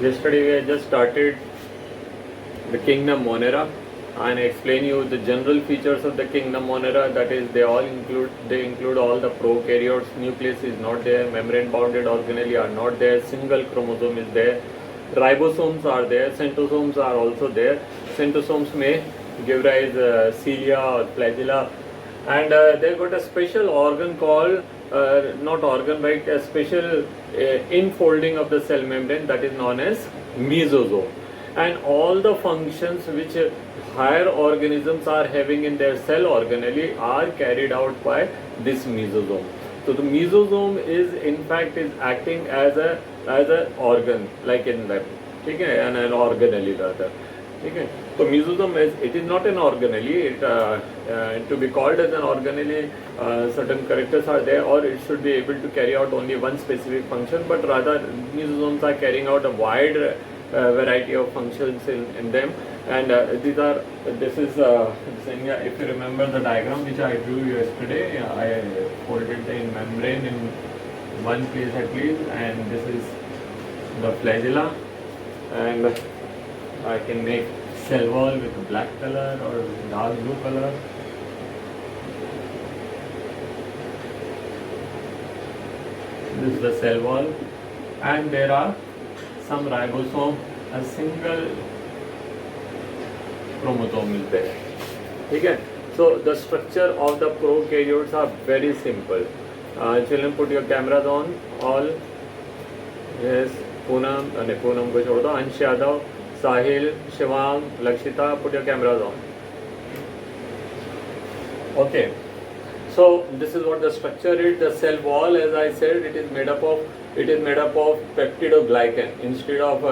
Yesterday we had just started the Kingdom Monera and explain you the general features of the Kingdom Monera. That is, they include all the prokaryotes. Nucleus is not there. Membrane bounded organelle are not there. Single chromosome is there. Ribosomes are there. Centrosomes are also there. Centrosomes may give rise cilia or flagella, and they've got a special organ called not organ, right, a special infolding of the cell membrane that is known as mesosome. And all the functions which higher organisms are having in their cell organelle are carried out by this mesosome. So the mesosome is in fact is acting as a organ like in them, okay, and an organelle rather. Okay. So mesosome is not an organelle. To be called as an organelle, certain characters are there, or it should be able to carry out only one specific function. But rather, mesosomes are carrying out a wide variety of functions in them. And this is saying, if you remember the diagram which I drew yesterday, I folded the membrane in one place at least, and this is the flagella, and I can make cell wall with black color or dark blue color. This is the cell wall, and there are some ribosome, a single chromosome is there. Okay? So the structure of the prokaryotes are very simple. Children, put your cameras on. All. Yes, Poonam ko chhod do. Ansh Yadav, Sahil, Shivang, Lakshita, put your cameras on. Okay. So this is what the structure is. The cell wall, as I said, it is made up of peptidoglycan instead of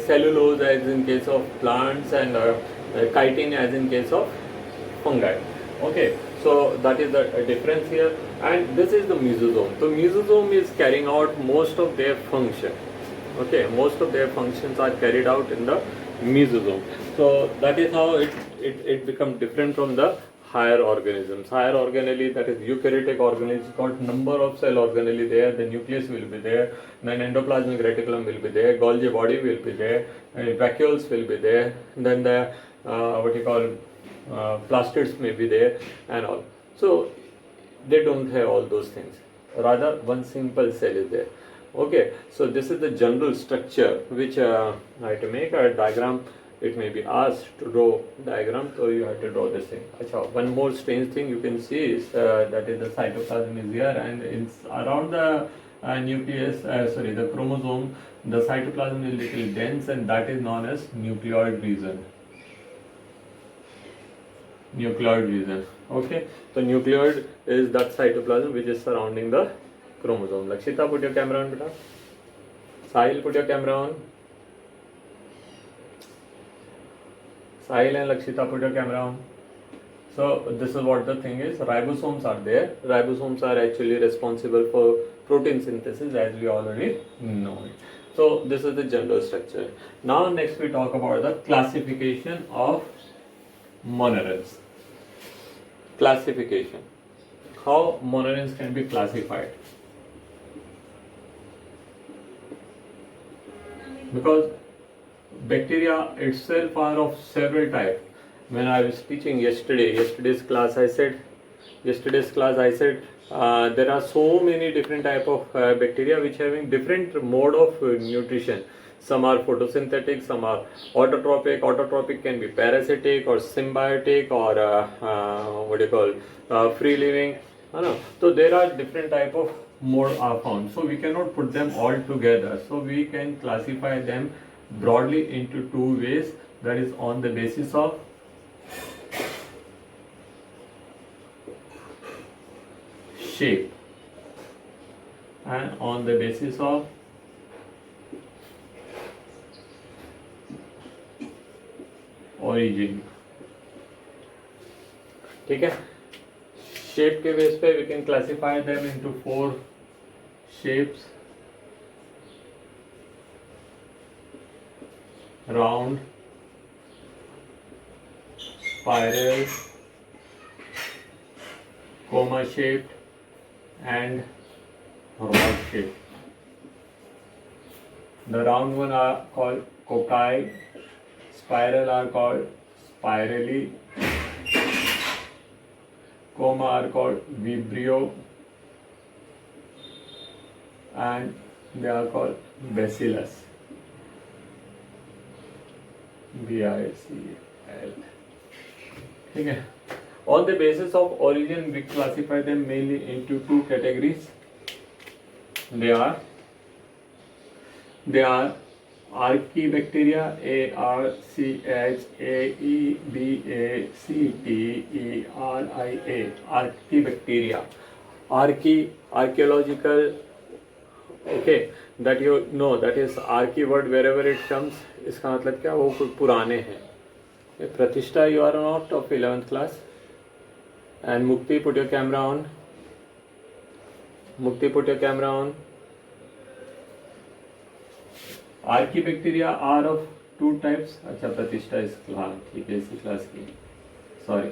cellulose as in case of plants, and chitin as in case of fungi. Okay, so that is the difference here. And this is the mesosome. So mesosome is carrying out most of their function. Okay, most of their functions are carried out in the mesosome. So that is how it becomes different from the higher organisms. Higher organelle, that is eukaryotic organelles, got number of cell organelle there. The nucleus will be there, then endoplasmic reticulum will be there, Golgi body will be there, vacuoles will be there, then the plastids may be there, and all. So they don't have all those things. Rather, one simple cell is there. Okay, so this is the general structure which I have to make a diagram. It may be asked to draw diagram, so you have to draw this thing. Achha, one more strange thing you can see is that is the cytoplasm is here, and it's around the nucleus, the chromosome. The cytoplasm is little dense, and that is known as nucleoid region. Nucleoid region. Okay, so nucleoid is that cytoplasm which is surrounding the chromosome. Lakshita, put your camera on, beta. Sahil, put your camera on. Sahil and Lakshita, put your camera on. So this is what the thing is. Ribosomes are there. Ribosomes are actually responsible for protein synthesis, as we already know it. So this is the general structure. Now next we talk about the classification of monorails. Classification. How monorails can be classified? Because bacteria itself are of several types. When I was teaching yesterday's class I said there are so many different type of bacteria which having different mode of nutrition. Some are photosynthetic, some are autotrophic. Autotrophic can be parasitic or symbiotic or free living. So there are different type of mode are found. So we cannot put them all together. So we can classify them broadly into two ways. That is on the basis of shape and on the basis of origin. ठीक है, shape के base पे we can classify them into four shapes: round, spiral, coma shaped, and rod shaped. The round one are called cocci, spiral are called spirally, coma are called vibrio, and they are called bacillus. BICL. ठीक है. On the basis of origin, we classify them mainly into two categories. They are Archaebacteria, ARCHAEBACTERIA. Archaebacteria. Archaeological. Okay, that you know, that is archi word wherever it comes. इसका मतलब क्या, वो पुराने हैं. Pratishtha, you are not of 11th class. And Mukti, put your camera on. Mukti, put your camera on. Archaebacteria are of two types. अच्छा, प्रतिष्ठा इस class, ठीक है, इसी क्लास की. सॉरी.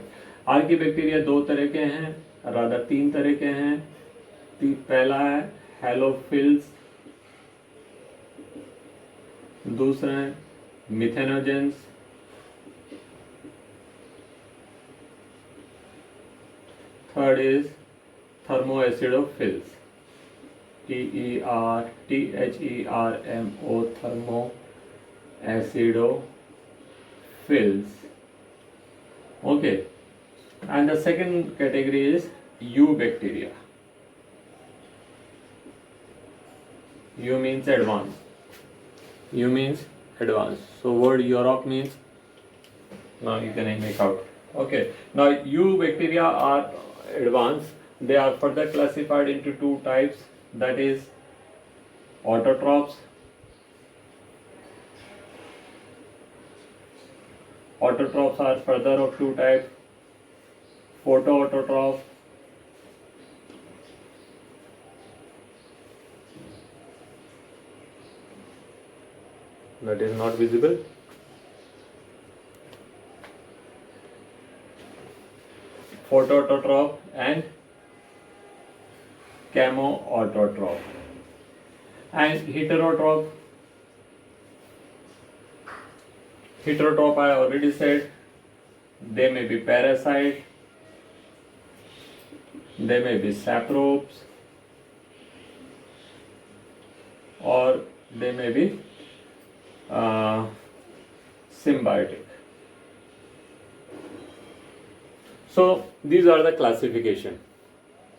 Archaebacteria दो तरह के हैं, राधा तीन तरह के हैं. पहला है हेलोफिल्स, दूसरा है methanogens, third is thermoacidophiles. THERMO, thermoacidophils. Okay, and the second category is eubacteria. U means advanced. U means advanced. So word Europe means, now you can make out. Okay. Now eubacteria are advanced. They are further classified into two types. That is autotrophs. Autotrophs are further of two types. Photoautotroph. That is not visible. Photoautotroph and chemoautotroph. And heterotroph. Heterotroph, I already said, they may be parasite, they may be saprobes, or they may be symbiotic. So these are the classification.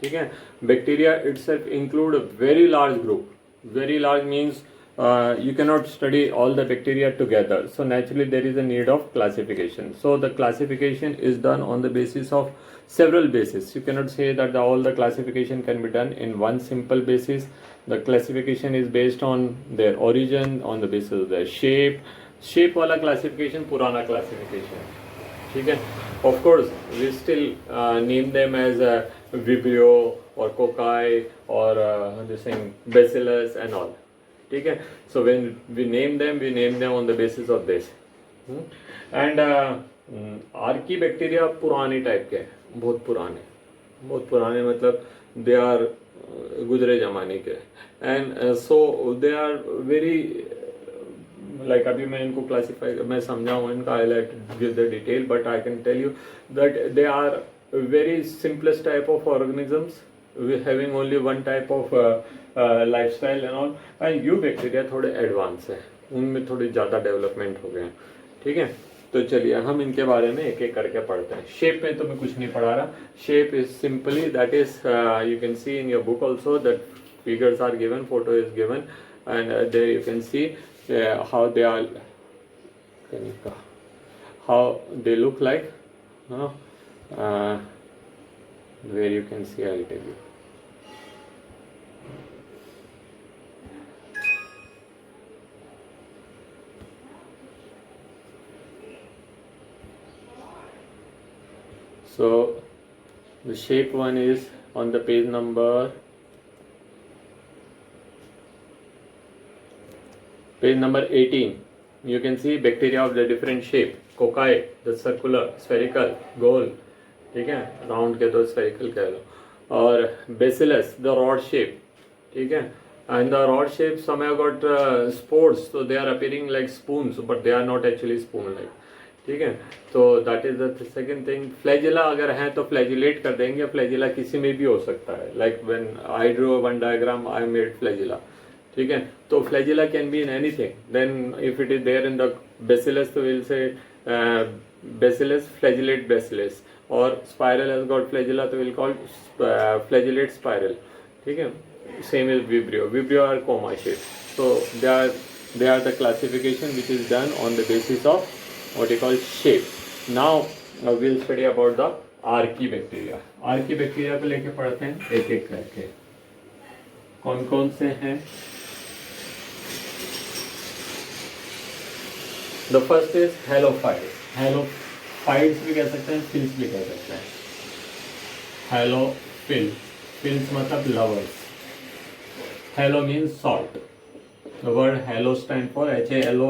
ठीक है. Bacteria itself include a very large group. Very large means you cannot study all the bacteria together. So naturally there is a need of classification. So the classification is done on the basis of several bases. You cannot say that all the classification can be done in one simple basis. The classification is based on their origin, on the basis of their shape. Shape वाला classification पुराना classification. ठीक है. Of course, we still name them as Vibrio or cocci or this thing Bacillus and all. ठीक है. So when we name them on the basis of this. And Archaebacteria पुराने type के, बहुत पुराने मतलब they are गुजरे जमाने के. And so they are very like अभी मैं इनको क्लासीफाई मैं समझाऊँ इनका I like give the detail but I can tell you that they are very simplest type of organisms having only one type of lifestyle and all. And eubacteria थोड़े advance है, उनमें थोड़ी ज़्यादा डेवलपमेंट हो गए हैं. ठीक है. तो चलिए हम इनके बारे में एक एक करके पढ़ते हैं. शेप में तो मैं कुछ नहीं पढ़ा रहा. Shape is simply that is you can see in your book also that figures are given, photo is given and there you can see how they are, how they look like, where you can see, I'll tell you. So the shape one is on the page number 18. You can see bacteria of the different shape. Cocci, the circular, spherical, गोल, ठीक है, round के तो spherical कह लो. और Bacillus, the rod shape, ठीक है. and the rod shape some have got spores, so they are appearing like spoons but they are not actually spoon like. ठीक है, तो that is the second thing. Flagella अगर है तो flagellate कर देंगे. फ्लैजिला किसी में भी हो सकता है, like when I draw one diagram I made flagella. ठीक है, तो flagella can be in anything. Then if it is there in the bacillus तो will say bacillus flagellate bacillus, और स्पाइरल हैज गॉट फ्लैजिला तो will call flagellate spiral. ठीक है, same as vibrio. Vibrio are coma shape. So they are the classification which is done on the basis of what you call shape. Now we'll study about the archaebacteria. Archaebacteria को लेके पढ़ते हैं एक एक करके. कौन कौन से हैं? The first is halophytes. Halophytes भी कह सकते हैं, फिल्स भी कह सकते हैं. Halophil. फिल्स मतलब lovers. Halo means salt. The word halo stand for HALO.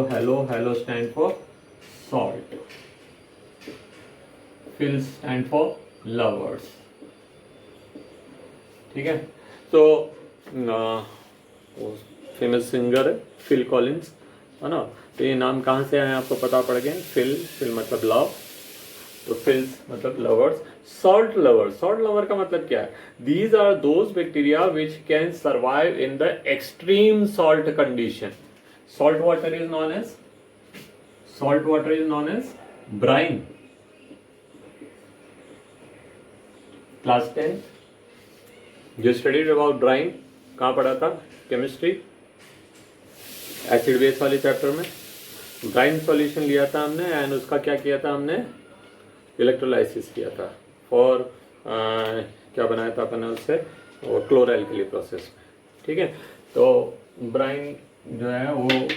Halo stand for salt. Phils stand for lovers. ठीक है, तो फेमस सिंगर है फिल कॉलिंस, है ना. तो ये नाम कहाँ से आए आपको पता पड़ गया. फिल मतलब लव, तो फिल्स मतलब लवर्स. सॉल्ट लवर का मतलब क्या है? These are those bacteria which can survive in the extreme salt condition. Salt water is known as brine. Class 10 जो स्टडीड अबाउट ब्राइन कहाँ पढ़ा था? केमिस्ट्री एसिड बेस वाले चैप्टर में. ब्राइन सॉल्यूशन लिया था हमने एंड उसका क्या किया था हमने? इलेक्ट्रोलाइसिस किया था फॉर क्या बनाया था अपन ने उससे? क्लोरएल्कली प्रोसेस में. ठीक है, तो ब्राइन जो है वो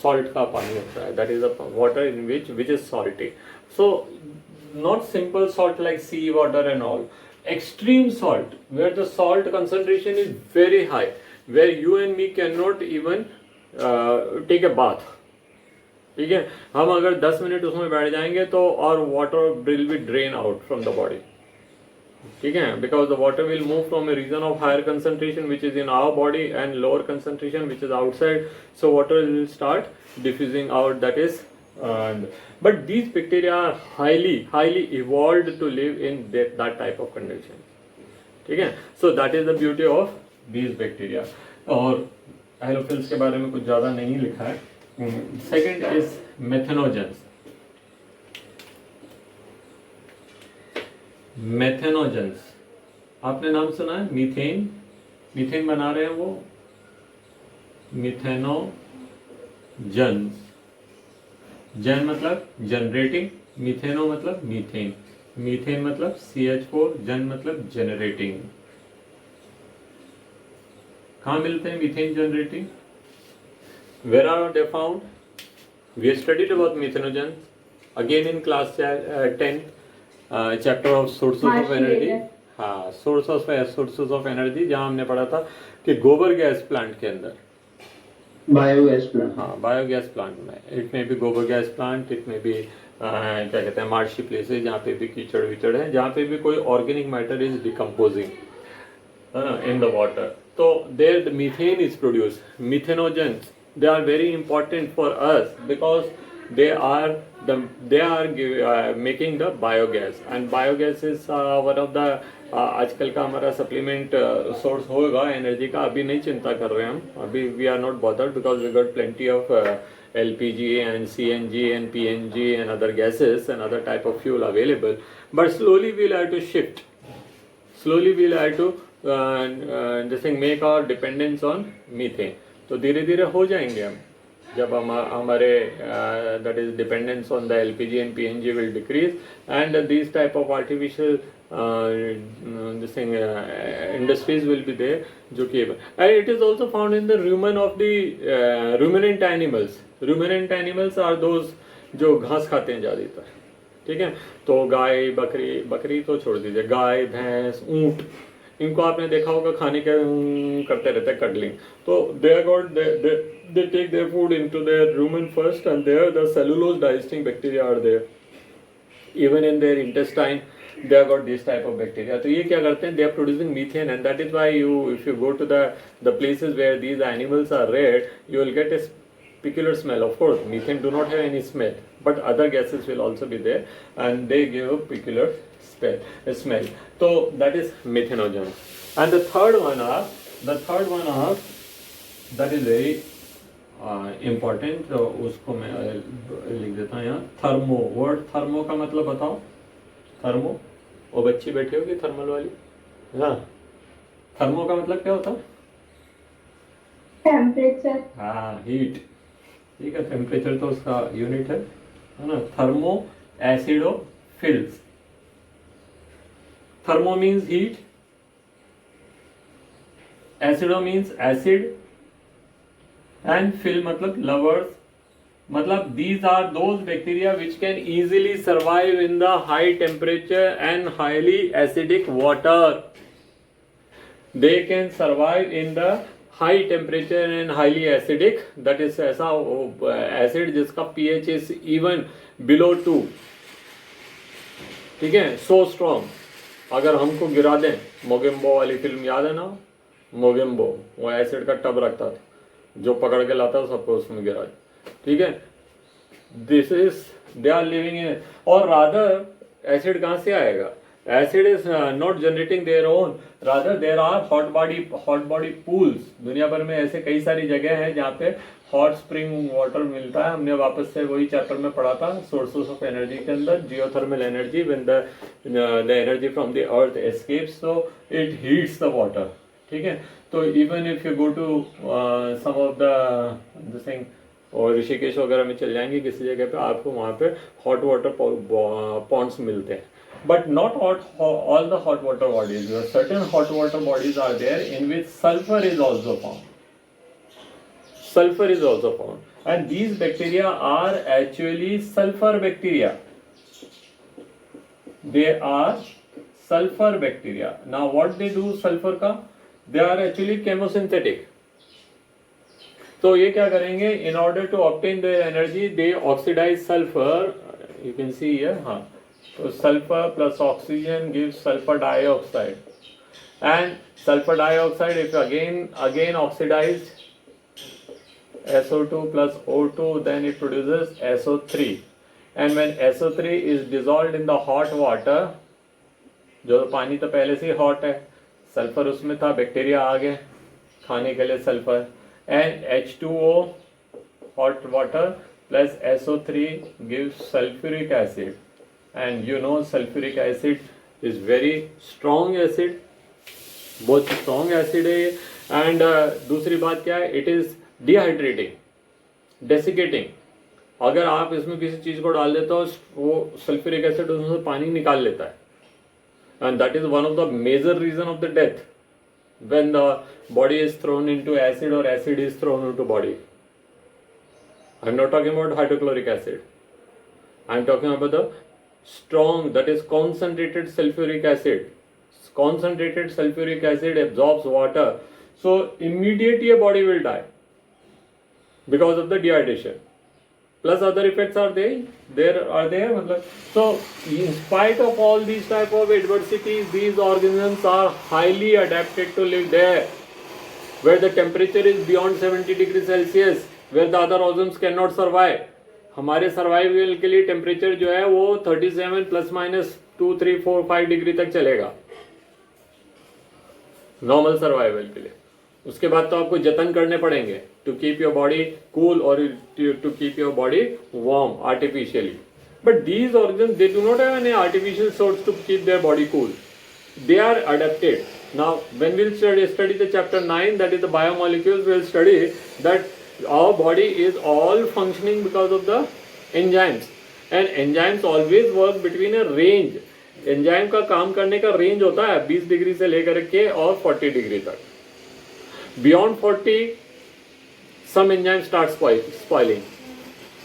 सॉल्ट का पानी होता है. That is a water in which is salty. So not simple salt like sea water and all. Extreme salt where the salt concentration is very high, where you and me can not even take a bath. ठीक है, हम अगर 10 minute उसमें बैठ जाएंगे तो और water will be drain out from the body. ठीक है, because the water will move from a region of higher concentration which is in our body and lower concentration which is outside. So water will start diffusing out. That is but these bacteria are highly evolved to live in that type of condition. ठीक है, so that is the beauty of these bacteria. और halophiles के बारे में कुछ ज्यादा नहीं लिखा है. Second is methanogens. आपने नाम सुना है? मीथेन बना रहे हैं वो. मिथेनोजेंस. जन मतलब जनरेटिंग, मिथेनो मतलब मीथेन, मीथेन मतलब CH4, जन मतलब जनरेटिंग. कहाँ मिलते हैं methane generating? Where are they found? We have studied about methanogens again in class 10, chapter of sources of energy. हाँ, sources of energy, जहाँ हमने पढ़ा था कि गोबर गैस प्लांट के अंदर, बायोगैस प्लांट. हाँ, बायोगैस प्लांट में इट में भी गोबर गैस प्लांट, इट में भी क्या कहते हैं मार्शी प्लेसेस जहाँ पे भी कीचड़ विचड़ है, जहाँ पे भी कोई organic matter is decomposing in the water. So there the methane is produced. Methanogens, they are very important for us because they are making the biogas, and biogas is one of the आजकल का हमारा supplement source होगा energy का. अभी नहीं चिंता कर रहे हैं हम, अभी we are not bothered because we got plenty of LPG and CNG and PNG and other gases and other type of fuel available. But slowly we'll have to shift. Slowly we'll have to this thing make our dependence on methane. तो धीरे धीरे हो जाएंगे हम, जब हम हमारे that is dependence on the LPG and PNG will decrease, and these type of artificial this thing industries will be there जो कि and it is also found in the rumen of the ruminant animals. Ruminant animals are those जो घास खाते हैं ज़्यादातर. ठीक है, तो गाय बकरी तो छोड़ दीजिए, गाय भैंस ऊँट, इनको आपने देखा होगा खाने के करते रहते हैं कडलिंग. तो they take their food into their rumen first, and there the cellulose digesting bacteria are there. Even in their intestine they have got this type of bacteria. तो ये क्या करते हैं, they are producing methane, and that is why you, if you go to the places where these animals are reared, you will get a peculiar smell. Of course, methane do not have any smell, but other gases will also be there, and they give a peculiar smell. So that is methanogen. And the third one are that is very important, तो उसको मैं लिख देता हूँ यहाँ, thermo. Word thermo का मतलब बताओ. थर्मो, वो बच्ची बैठी होगी थर्मल वाली. हाँ, थर्मो का मतलब क्या होता है? टेम्परेचर. हाँ, हीट. ठीक है, टेम्परेचर तो उसका यूनिट है ना. Thermo acidophiles. Thermo means heat, acido means acid, and fill मतलब lovers, मतलब these are those bacteria which can easily survive in the high temperature and highly acidic water. They can survive in the high temperature and highly acidic, that is ऐसा acid जिसका pH is even below 2. ठीक है, so strong. अगर हमको गिरा दें, मोगेम्बो वाली film याद है ना, मोगेम्बो, वो एसिड का टब रखता था, जो पकड़ के लाता है सबको उसमें गिरा. ठीक है, this is they are living in. और रादर एसिड कहाँ से आएगा? Acid is not generating their own, rather there are hot body pools. दुनिया भर में ऐसे कई सारी जगह हैं जहाँ पे हॉट स्प्रिंग वाटर मिलता है. हमने वापस से वही चैप्टर में पढ़ा था सोर्सेस ऑफ एनर्जी के अंदर, geothermal energy, when the energy from the earth escapes, so it heats the water. ठीक है, तो even if you go to some of the thing, और ऋषिकेश वगैरह में चल जाएंगे किसी जगह पे, आपको वहाँ पे हॉट वाटर पॉन्ड्स मिलते हैं. But not all the hot water bodies, certain hot water bodies are there in which sulphur is also found. Sulfur is also found, and these bacteria are actually sulfur bacteria. They are sulfur bacteria. Now what they do sulfur का? They are actually chemosynthetic. तो ये क्या करेंगे? In order to obtain their energy, they oxidize sulfur. You can see here, हाँ. So sulfur plus oxygen gives sulfur dioxide, and sulfur dioxide if again oxidized SO2 plus O2, then it produces SO3, and when SO3 is dissolved in the hot water, जो पानी तो पहले से ही hot है, sulphur उसमें था, bacteria आ गए खाने के लिए sulphur, and H2O hot water plus SO3 gives sulfuric acid, and you know sulfuric acid is very strong acid, बहुत स्ट्रॉन्ग एसिड है. एंड दूसरी बात क्या है? It is dehydrating, desiccating. अगर आप इसमें किसी चीज को डाल देते हो, वो सल्फ्यूरिक एसिड उसमें पानी निकाल लेता है, and that is one of the major reason of the death when the body is thrown into acid or acid is thrown into body. I am not talking about hydrochloric acid. I am talking about the strong, that is concentrated sulfuric acid. Concentrated sulfuric acid absorbs water, so immediately your body will die because of the dehydration. Plus other effects are there. So in spite of all these type of adversities, these organisms are highly adapted to live there, where the temperature is beyond 70 degrees Celsius, where the other organisms cannot survive. हमारे survival के लिए temperature जो है वो 37 plus minus 2, 3, 4, 5 degree तक चलेगा normal survival के लिए. उसके बाद तो आपको जतन करने पड़ेंगे to keep your body cool और to keep your body warm artificially. But these organs they do not have any artificial source to keep their body cool. They are adapted. Now when we'll study the chapter 9, that is the biomolecules, we'll study that our body is all functioning because of the enzymes, and enzymes always work between a range. Enzyme का काम करने का range होता है 20 degree से लेकर के और 40 डिग्री तक. बियॉन्ड 40 सम एंजाइम स्टार्ट स्पॉइलिंग.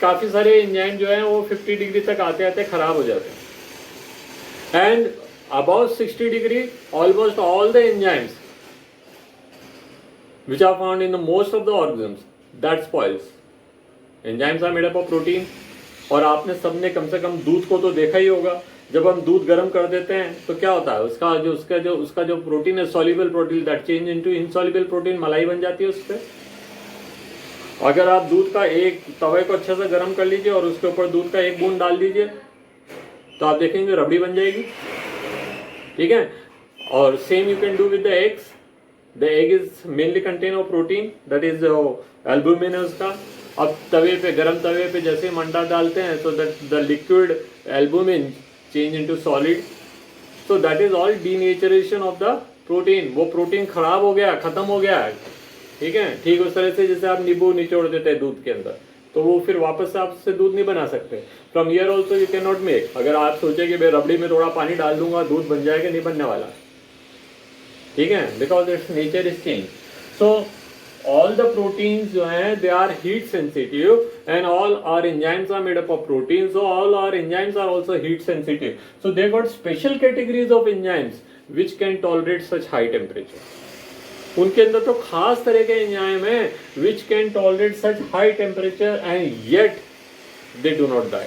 काफी सारे एंजाइम जो है वो 50 डिग्री तक आते आते खराब हो जाते हैं. And above 60 degree, almost all the enzymes which are found in the most of the organisms, that spoils. Enzymes are made up of protein, और आपने सबने कम से कम दूध को तो देखा ही होगा. जब हम दूध गर्म कर देते हैं तो क्या होता है, उसका जो प्रोटीन है, soluble protein, that change into insoluble protein, मलाई बन जाती है उस पर। अगर आप दूध का एक तवे को अच्छे से गर्म कर लीजिए और उसके ऊपर दूध का एक बूंद डाल दीजिए तो आप देखेंगे रबड़ी बन जाएगी, ठीक है। और same you can do with the eggs. The egg is mainly contain of protein, that is albumin है उसका। अब तवे पे, गरम तवे पे जैसे हम अंडा डालते हैं तो that the liquid albumin change into solid, so that is all denaturation of the protein. वो प्रोटीन खराब हो गया, खत्म हो गया है, ठीक है। ठीक उस तरह से जैसे आप नींबू निचोड़ देते हैं दूध के अंदर तो वो फिर वापस से आपसे दूध नहीं बना सकते। From here also you can not make. अगर आप सोचे कि मैं रबड़ी में थोड़ा पानी डाल दूंगा दूध बन जाएगा, नहीं बनने वाला, ठीक है, because its nature is change. So all the proteins जो हैं they are heat sensitive and all our enzymes are made up of protein, so all our enzymes are also heat sensitive. So they got special categories of enzymes which can tolerate such high temperature. उनके अंदर तो खास तरह के enzyme है which can tolerate such high temperature and yet they do not die.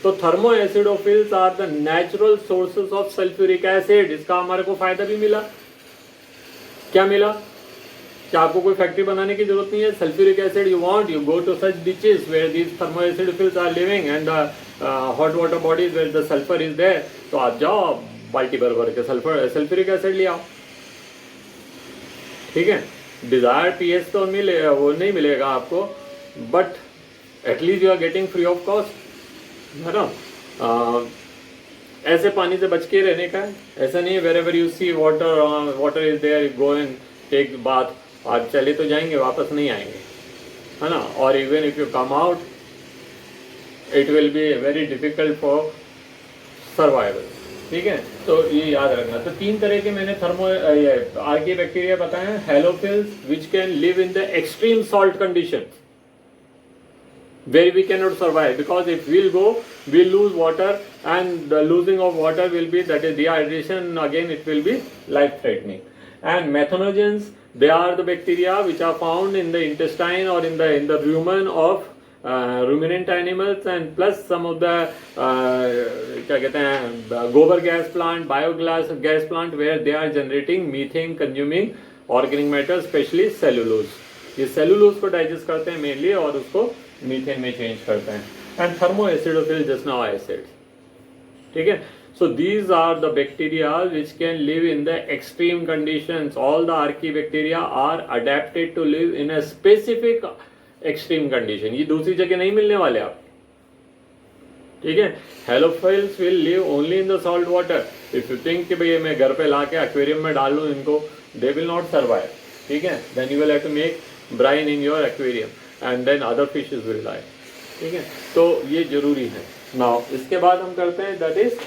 तो thermo acidophils are the natural sources of sulphuric acid. इसका हमारे को फायदा भी मिला। क्या मिला? क्या आपको कोई फैक्ट्री बनाने की जरूरत नहीं है। Sulphuric acid you want, you go to such ditches where these thermoacidophiles are living and the hot water bodies where the sulphur is there. तो आप जाओ बाल्टी भर भर के सल्फ्यूरिक एसिड ले आओ, ठीक है। डिजायर्ड पीएच तो वो नहीं मिलेगा आपको, but at least you are getting free of cost, है ना। ऐसे पानी से बच के रहने का है। ऐसा नहीं है wherever you see water is there, go and take bath. आप चले तो जाएंगे, वापस नहीं आएंगे, है ना। और even if you come out it will be very difficult for survival, ठीक है। तो ये याद रखना। तो तीन तरह के मैंने आर्की बैक्टीरिया बताए हैं। Halophiles which can live in the extreme salt condition where we cannot survive, because if we'll go we'll lose water and the losing of water will be, that is dehydration, again it will be life threatening. And methanogens, they are the bacteria which are found in the intestine or in the rumen of ruminant animals, and plus some of the क्या कहते हैं गोबर gas plant, biogas gas plant, where they are generating methane consuming organic matter, especially cellulose. ये cellulose को digest करते हैं mainly और उसको मीथेन में चेंज करते हैं। And thermo acidophile just now I said, ठीक है। So these are the bacteria which can live in the extreme conditions. All the archaebacteria are adapted to live in a specific extreme condition. ये दूसरी जगह नहीं मिलने वाले आप, ठीक है। Halophiles will live only in the salt water. If you think कि भैया मैं घर पे ला के एक्वेरियम में डाल लूँ इनको, दे विल नॉट सर्वाइव, ठीक है। Then you will have to make brine in your aquarium and then other fishes will die, ठीक है। तो ये जरूरी है। नाउ इसके बाद हम करते हैं that is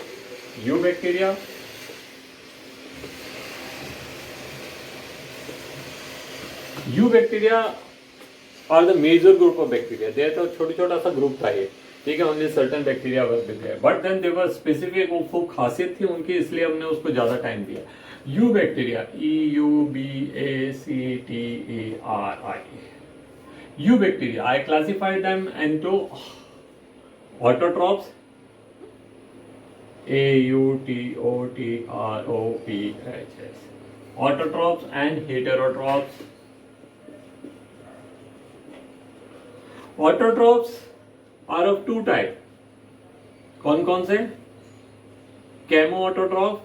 eubacteria. Eubacteria are the major group of bacteria. They तो छोटा सा ग्रुप था ये, ठीक है। Only certain bacteria work with there, but then their specific, वो खासियत थी उनकी, इसलिए हमने उसको ज्यादा टाइम दिया। You bacteria, EUBACTERI। You bacteria, I classify them into autotrophs, AUTOTROPHS, autotrophs and heterotrophs. Autotrophs are of two type. कौन कौन से? Chemoautotrophs.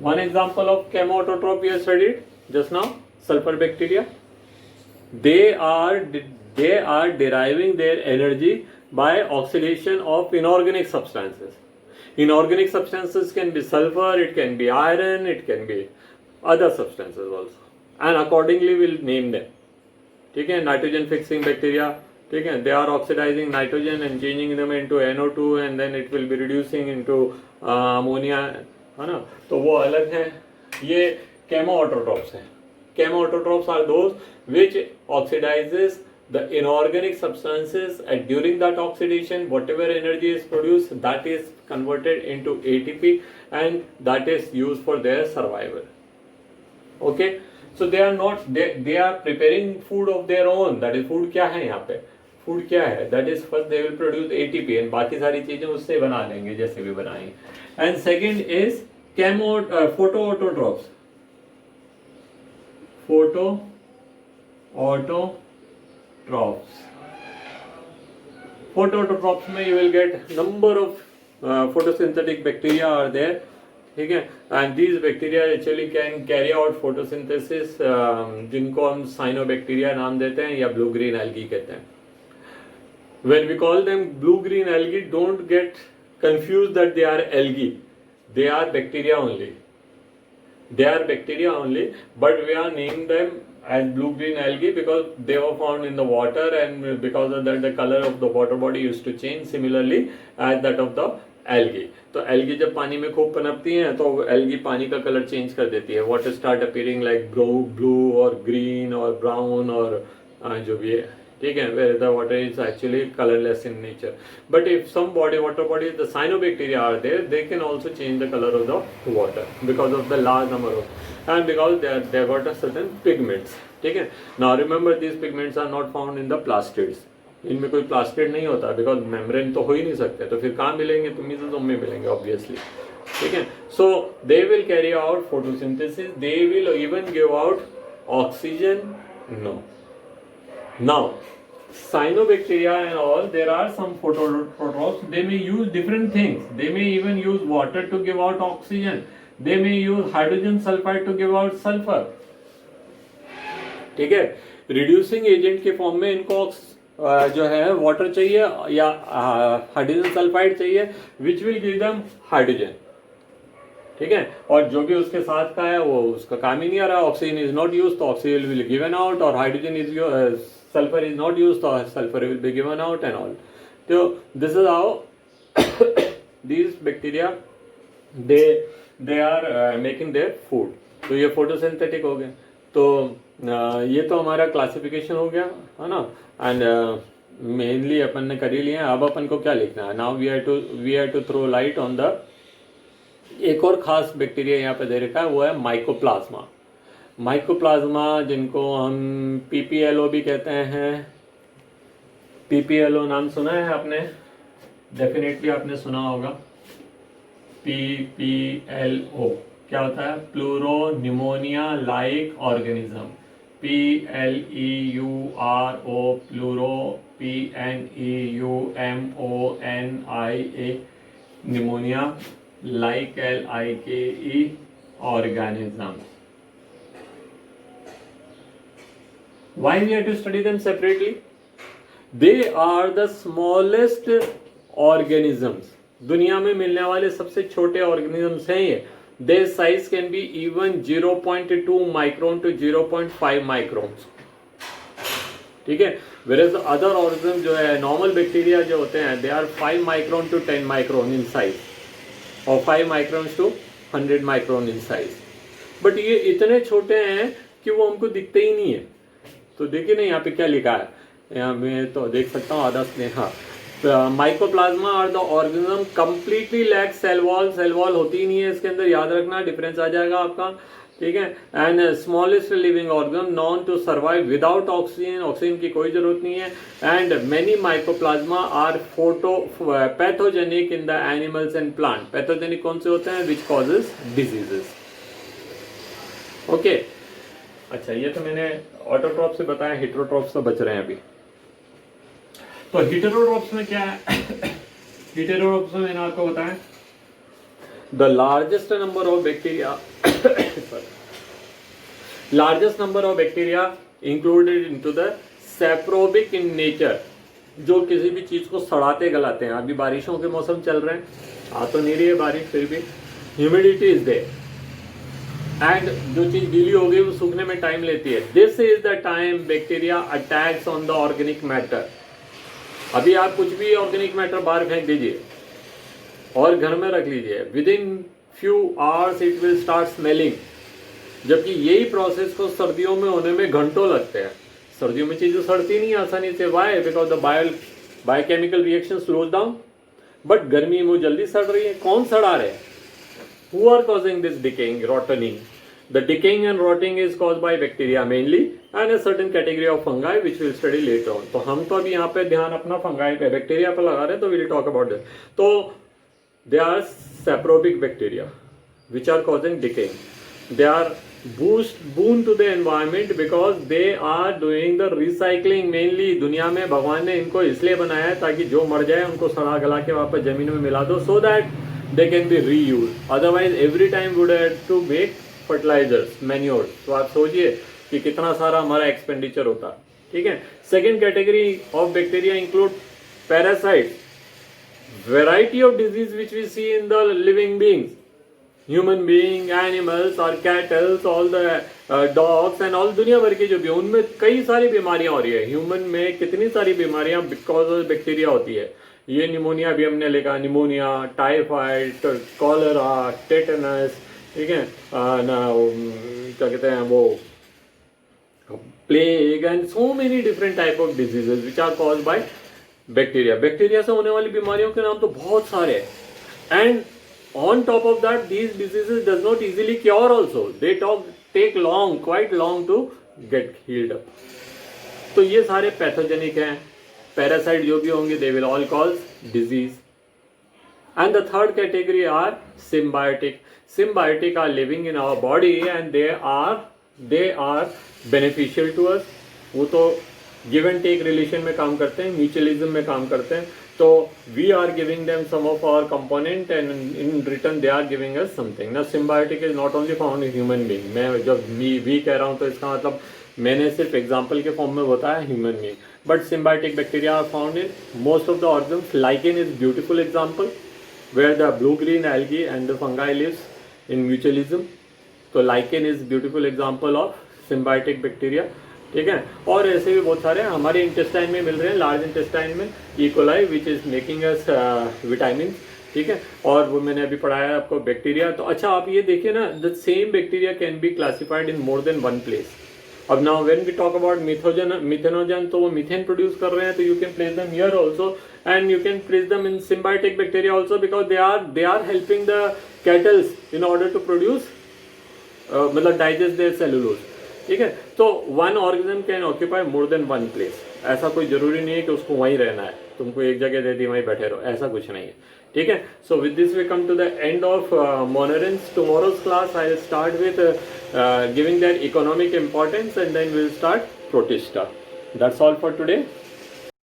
One example of chemoautotroph we have studied just now, sulfur bacteria. They are deriving their energy by oxidation of inorganic substances. Inorganic substances can be sulfur, it can be iron, it can be other substances also. And accordingly we'll name them. ठीक है। Nitrogen fixing bacteria, ठीक है, they are oxidizing nitrogen and changing them into NO2 and then it will be reducing into ammonia, है ना। तो वो अलग है। ये chemoautotrophs हैं। Chemoautotrophs are those which oxidizes the inorganic substances, and during that oxidation whatever energy is produced, that is converted into ATP and that is used for their survival. Okay, so they are not, they are preparing food of their own. That is, food क्या है यहाँ पे? Food क्या है, that is first they will produce ATP and बाकी सारी चीजें उससे बना लेंगे जैसे भी बनाएंगे। And second is photoautotrophs. Photoautotrophs, phototrophs में you will get number of photosynthetic bacteria are there, ठीक है, and these bacteria actually can carry out photosynthesis, जिनको हम साइनोबैक्टीरिया नाम देते हैं या ब्लू ग्रीन एल्गी कहते हैं। When we call them blue green algae, don't get confused that they are algae. They are bacteria only. They are bacteria only, but we are naming them as blue green algae because they were found in the water, and because of that the color of the water body used to change similarly as that of the algae. तो algae जब पानी में खूब पनपती हैं तो algae पानी का कलर चेंज कर देती है, water start appearing like blue और green और brown और जो भी है, ठीक है, where the water is actually colorless in nature. But if some water bodies, the cyanobacteria are there, they can also change the color of the water because of the large number of, and because they got a certain pigments, ठीक है। Now remember these pigments are not found in the plastids. इनमें कोई plastid नहीं होता because membrane तो हो ही नहीं सकते, तो फिर कहाँ मिलेंगे, तुम ही तो तुम में मिलेंगे ऑब्वियसली, ठीक है। So they will carry out photosynthesis, they will even give out oxygen, no. Now cyanobacteria and all, there are some phototrophs, they may use different things, they may even use water to give out oxygen, they may use hydrogen sulfide to give out sulfur, ठीक है। Reducing agent के form में इनको जो है water चाहिए या hydrogen sulphide चाहिए, which will give them hydrogen, ठीक है। और जो भी उसके साथ का है वो उसका काम ही नहीं आ रहा, ऑक्सीजन इज नॉट यूज तो ऑक्सीजन विल गिवन आउट, और hydrogen is sulfur is not used, so sulfur will be given out and all. So this is how these bacteria they are making their food. तो ये photosynthetic हो गए। तो ये तो हमारा क्लासिफिकेशन हो गया है ना, एंड मेनली अपन ने कर ही लिया। अब अपन को क्या लिखना है, now we have to throw light on the एक और खास बैक्टीरिया यहाँ पे दे रखा है, वो है माइकोप्लाज्मा। माइकोप्लाज्मा जिनको हम PPLO भी कहते हैं, PPLO नाम सुना है आपने, डेफिनेटली आपने सुना होगा। PPLO क्या होता है, pleuro pneumonia like organism, PLEURO pleuro, PNEUMONIA pneumonia, like LIKE organism. Why we have to study them separately? They are the smallest organisms. दुनिया में मिलने वाले सबसे छोटे organisms हैं ये। Their size can be even 0.2 micron to 0.5 microns. ठीक है। Whereas the other organisms जो है normal bacteria जो होते हैं, they are 5 micron to 10 micron in size, और 5 microns to 100 micron in size. But ये इतने छोटे हैं कि वो हमको दिखते ही नहीं है। तो देखिए ना यहाँ पे क्या लिखा है, यहाँ मैं तो देख सकता हूँ आधा Sneha. Mycoplasma are the organism completely lack cell wall, cell wall होती ही नहीं है इसके अंदर, याद रखना, डिफरेंस आ जाएगा आपका, ठीक है। And smallest living organism known to survive without oxygen, oxygen की कोई जरूरत नहीं है। And many mycoplasma are pathogenic in the animals and plant. Pathogenic कौन से होते हैं, विच कॉजेज डिजीजेस, ओके। अच्छा, ये तो मैंने ऑटोट्रॉप से बताया, हेटेरोट्रॉप्स तो बच रहे हैं अभी। तो हेटेरोट्रॉप्स में क्या है, हेटेरोट्रॉप्स में मैंने आपको बताया the largest number of bacteria included into the saprobic in nature, जो किसी भी चीज को सड़ाते गलाते हैं। अभी बारिशों के मौसम चल रहे हैं, आ तो नहीं रही है बारिश, फिर भी ह्यूमिडिटी इज देयर, एंड जो चीज गीली हो गई वो सूखने में टाइम लेती है। This is the time bacteria attacks on the organic matter. अभी आप कुछ भी ऑर्गेनिक मैटर बाहर फेंक दीजिए और घर में रख लीजिए, with in few hours it will start smelling. जबकि यही प्रोसेस को सर्दियों में होने में घंटों लगते हैं। सर्दियों में चीजें सड़ती नहीं आसानी से, why, because the biochemical reaction slows down. But गर्मी में जल्दी सड़ रही है, कौन सड़ा रहे हैं, who are causing this decaying, rotting? The decaying and rotting is caused by bacteria mainly and a certain category of fungi which we'll study later on. तो हम तो अभी यहाँ पे ध्यान अपना fungi पे bacteria पे लगा रहे हैं, तो we'll talk about that. तो they are saprobic bacteria which are causing decaying. They are boon to the environment because they are doing the recycling mainly. दुनिया में भगवान ने इनको इसलिए बनाया है ताकि जो मर जाए उनको सड़ा गला के वापस जमीन में मिला दो, so that they can be reused. Otherwise every time would have to make fertilisers, manure. तो आप सोचिए कि कितना सारा हमारा एक्सपेंडिचर होता है. ठीक है. Second category of bacteria include parasites, variety of disease which we see in the living beings, human being, animals और cattles, all the dogs and all, दुनिया भर की जो भी, उनमें कई सारी बीमारियां हो रही है. ह्यूमन में कितनी सारी बीमारियां बिकॉज ऑफ बैक्टीरिया होती है. ये निमोनिया भी हमने लिखा, निमोनिया, टाइफाइड, कॉलरा, टेटनस, ठीक है ना, क्या कहते हैं वो, plague and so many different type of diseases which are caused by bacteria. Bacteria से होने वाली बीमारियों के नाम तो बहुत सारे हैं. And on top of that these diseases does not easily cure also. They take long, quite long to get healed up. तो ये सारे पैथोजेनिक हैं. पैरासाइट जो भी होंगे they will all cause disease. And the third category are symbiotic. Symbiotic are living in our body and they are beneficial to us. वो तो give and take relation में काम करते हैं, mutualism में काम करते हैं. तो we are giving them some of our component and in return they are giving us something. Now symbiotic is not only found in human being. मैं जब we कह रहा हूँ तो इसका मतलब मैंने सिर्फ एग्जाम्पल के फॉर्म में बताया human being. But symbiotic bacteria are found in most of the organisms. Lichen is beautiful example where the blue-green algae and the fungi lives in mutualism. तो lichen is beautiful example of symbiotic bacteria. ठीक है. और ऐसे भी बहुत सारे हमारे intestine में मिल रहे हैं, लार्ज इंटेस्टाइन में, E. coli which is making us vitamin. ठीक है. और वो मैंने अभी पढ़ाया आपको बैक्टीरिया. तो अच्छा आप ये देखिए ना, the same bacteria can be classified in more than one place. अब now when we talk about methanogen, तो वो मीथेन प्रोड्यूस कर रहे हैं, तो you can place them here also and you can place them in symbiotic bacteria also because they are helping the cattles in order to produce मतलब digest their cellulose. ठीक है. तो one organism can occupy more than one place. ऐसा कोई जरूरी नहीं है कि उसको वहीं रहना है, तुमको एक जगह दे दी वहीं बैठे रहो, ऐसा कुछ नहीं है. ठीक है. So with this we come to the end of monerans. Tomorrow's class I will start with giving their economic importance and then we'll start protista. That's all for today.